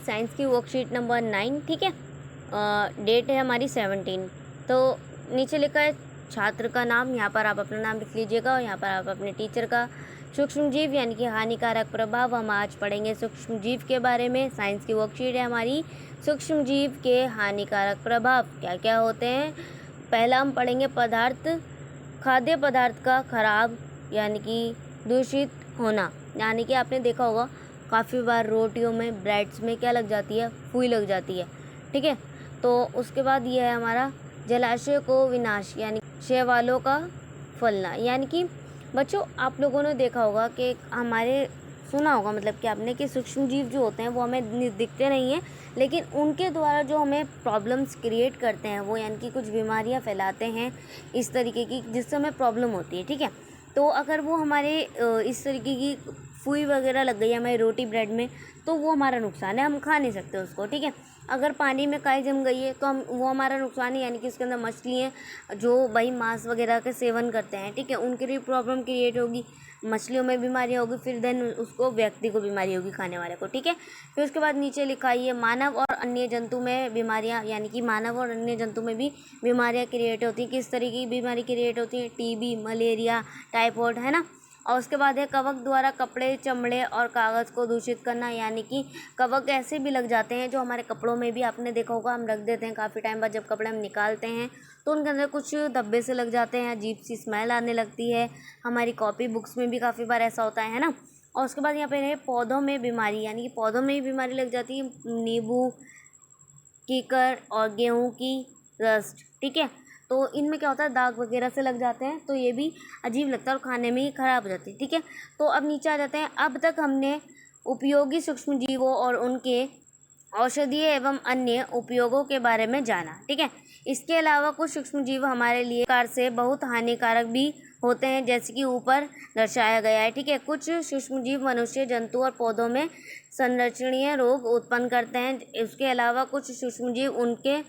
Science की worksheet number 9, ठीक है। डेट है हमारी 17। तो नीचे लिखा है छात्र का नाम, यहाँ पर आप अपना नाम लिख लीजिएगा और यहाँ पर आप अपने टीचर का। सूक्ष्म जीव यानी कि हानिकारक प्रभाव, हम आज पढ़ेंगे सूक्ष्म जीव के बारे में। साइंस की वर्कशीट है हमारी सूक्ष्म जीव के हानिकारक प्रभाव क्या क्या होते हैं। पहला हम पढ़ेंगे पदार्थ, खाद्य पदार्थ का खराब यानी कि दूषित होना, यानी कि आपने देखा होगा काफ़ी बार रोटियों में, ब्रेड्स में क्या लग जाती है, फुई लग जाती है, ठीक है। तो उसके बाद ये है हमारा जलाशय को विनाश यानी शैवालों का फैलना, यानी कि बच्चों आप लोगों ने देखा होगा कि हमारे सुना होगा मतलब कि आपने कि सूक्ष्म जीव जो होते हैं वो हमें दिखते नहीं हैं, लेकिन उनके द्वारा जो हमें प्रॉब्लम्स क्रिएट करते हैं वो यानी कि कुछ बीमारियां फैलाते हैं इस तरीके की, जिससे हमें प्रॉब्लम होती है, ठीक है। तो अगर वो हमारे इस तरीके की फुई वगैरह लग गई है हमारी रोटी ब्रेड में तो वो हमारा नुकसान है, हम खा नहीं सकते उसको, ठीक है। अगर पानी में काई जम गई है तो हम वो हमारा नुकसान है, यानी कि उसके अंदर मछली हैं जो भाई मांस वगैरह के सेवन करते हैं, ठीक है, उनके लिए प्रॉब्लम क्रिएट होगी, मछलियों में बीमारियाँ होगी, फिर देन उसको व्यक्ति को बीमारी होगी, खाने वाले को, ठीक है। फिर उसके बाद नीचे लिखा है मानव और अन्य जंतु में बीमारियाँ, यानी कि मानव और अन्य जंतु में भी बीमारियाँ क्रिएट होती हैं। किस तरीके की बीमारी क्रिएट होती है? टीबी, मलेरिया, टाइफाइड, है ना। और उसके बाद है कवक द्वारा कपड़े, चमड़े और कागज़ को दूषित करना, यानी कि कवक ऐसे भी लग जाते हैं जो हमारे कपड़ों में भी, आपने देखा होगा हम रख देते हैं काफ़ी टाइम बाद, जब कपड़े हम निकालते हैं तो उनके अंदर कुछ धब्बे से लग जाते हैं, अजीब सी स्मेल आने लगती है। हमारी कॉपी बुक्स में भी काफ़ी बार ऐसा होता है ना। और उसके बाद यहाँ पे है पौधों में बीमारी, यानी कि पौधों में भी बीमारी लग जाती है, नींबू, कीकर और गेहूँ की रस्ट, ठीक है। तो इनमें क्या होता है, दाग वगैरह से लग जाते हैं तो ये भी अजीब लगता है और खाने में ही ख़राब हो जाती है, ठीक है। तो अब नीचे आ जाते हैं। अब तक हमने उपयोगी सूक्ष्म जीवों और उनके औषधीय एवं अन्य उपयोगों के बारे में जाना, ठीक है। इसके अलावा कुछ सूक्ष्म जीव हमारे लिए कार से बहुत हानिकारक भी होते हैं, जैसे कि ऊपर दर्शाया गया है, ठीक है। कुछ सूक्ष्म जीव मनुष्य, जंतु और पौधों में संरचनीय रोग उत्पन्न करते हैं। इसके अलावा कुछ सूक्ष्म जीव उनके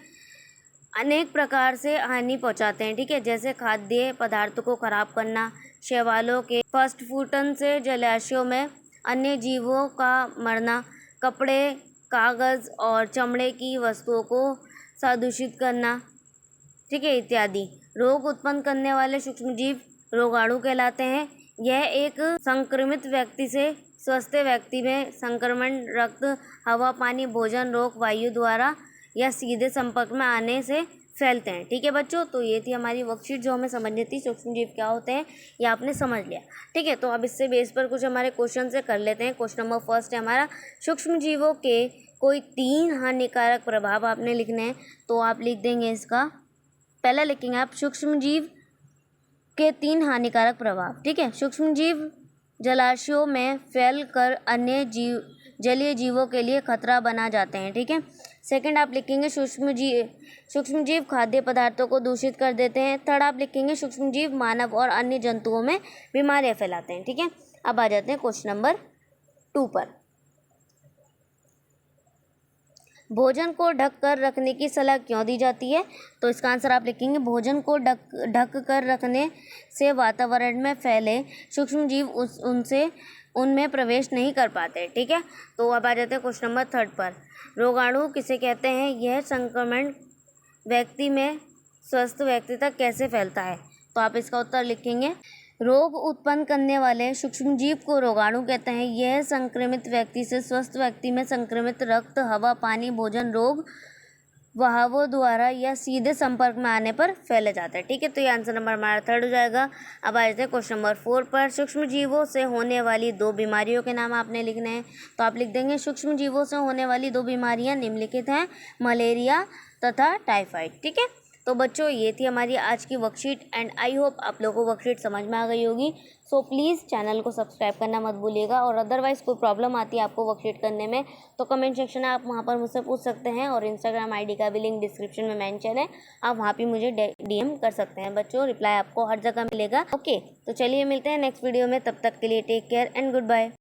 अनेक प्रकार से हानि पहुंचाते हैं, ठीक है, जैसे खाद्य पदार्थों को खराब करना, शैवालों के फस्फुटन से जलाशयों में अन्य जीवों का मरना, कपड़े, कागज़ और चमड़े की वस्तुओं को प्रदूषित करना, ठीक है, इत्यादि। रोग उत्पन्न करने वाले सूक्ष्म जीव रोगाणु कहलाते हैं। यह एक संक्रमित व्यक्ति से स्वस्थ व्यक्ति में संक्रमण रक्त, हवा, पानी, भोजन, रोग, वायु द्वारा या सीधे संपर्क में आने से फैलते हैं, ठीक है बच्चों। तो ये थी हमारी वर्कशीट जो हमें समझनी थी, सूक्ष्म जीव क्या होते हैं ये आपने समझ लिया, ठीक है। तो अब इससे बेस पर कुछ हमारे क्वेश्चन से कर लेते हैं। क्वेश्चन नंबर फर्स्ट है हमारा, सूक्ष्म जीवों के कोई 3 हानिकारक प्रभाव आपने लिखने हैं। तो आप लिख देंगे इसका, पहला लिखेंगे आप सूक्ष्म जीव के 3 हानिकारक प्रभाव, ठीक है। सूक्ष्म जीव जलाशयों में फैल कर अन्य जलीय जीवों के लिए खतरा बना जाते हैं, ठीक है। सेकंड आप लिखेंगे सूक्ष्म जीव खाद्य पदार्थों को दूषित कर देते हैं। थर्ड आप लिखेंगे सूक्ष्म जीव मानव और अन्य जंतुओं में बीमारियां फैलाते हैं, ठीक है। अब आ जाते हैं क्वेश्चन नंबर 2 पर। भोजन को ढक कर रखने की सलाह क्यों दी जाती है? तो इसका आंसर आप लिखेंगे, भोजन को ढक कर रखने से वातावरण में फैले सूक्ष्म जीव उनमें प्रवेश नहीं कर पाते, ठीक है। तो अब आ जाते हैं क्वेश्चन नंबर 3 पर। रोगाणु किसे कहते हैं? यह संक्रमण व्यक्ति में स्वस्थ व्यक्ति तक कैसे फैलता है? तो आप इसका उत्तर लिखेंगे, रोग उत्पन्न करने वाले सूक्ष्म जीव को रोगाणु कहते हैं। यह संक्रमित व्यक्ति से स्वस्थ व्यक्ति में संक्रमित रक्त, हवा, पानी, भोजन, रोग वहावों द्वारा या सीधे संपर्क में आने पर फैले जाता है, ठीक है। तो ये आंसर नंबर हमारा 3 हो जाएगा। अब आ जाते हैं क्वेश्चन नंबर 4 पर। सूक्ष्म जीवों से होने वाली 2 बीमारियों के नाम आपने लिखने हैं। तो आप लिख देंगे, सूक्ष्म जीवों से होने वाली 2 बीमारियां निम्नलिखित हैं, मलेरिया तथा टाइफाइड, ठीक है। तो बच्चों ये थी हमारी आज की वर्कशीट एंड आई होप आप लोगों को वर्कशीट समझ में आ गई होगी। सो प्लीज़ चैनल को सब्सक्राइब करना मत भूलिएगा, और अदरवाइज़ कोई प्रॉब्लम आती है आपको वर्कशीट करने में तो कमेंट सेक्शन में आप वहाँ पर मुझसे पूछ सकते हैं, और इंस्टाग्राम आईडी का भी लिंक डिस्क्रिप्शन में मेंशन है, आप वहाँ भी मुझे डीएम कर सकते हैं बच्चों, रिप्लाई आपको हर जगह मिलेगा। ओके, तो चलिए मिलते हैं नेक्स्ट वीडियो में, तब तक के लिए take care and good bye.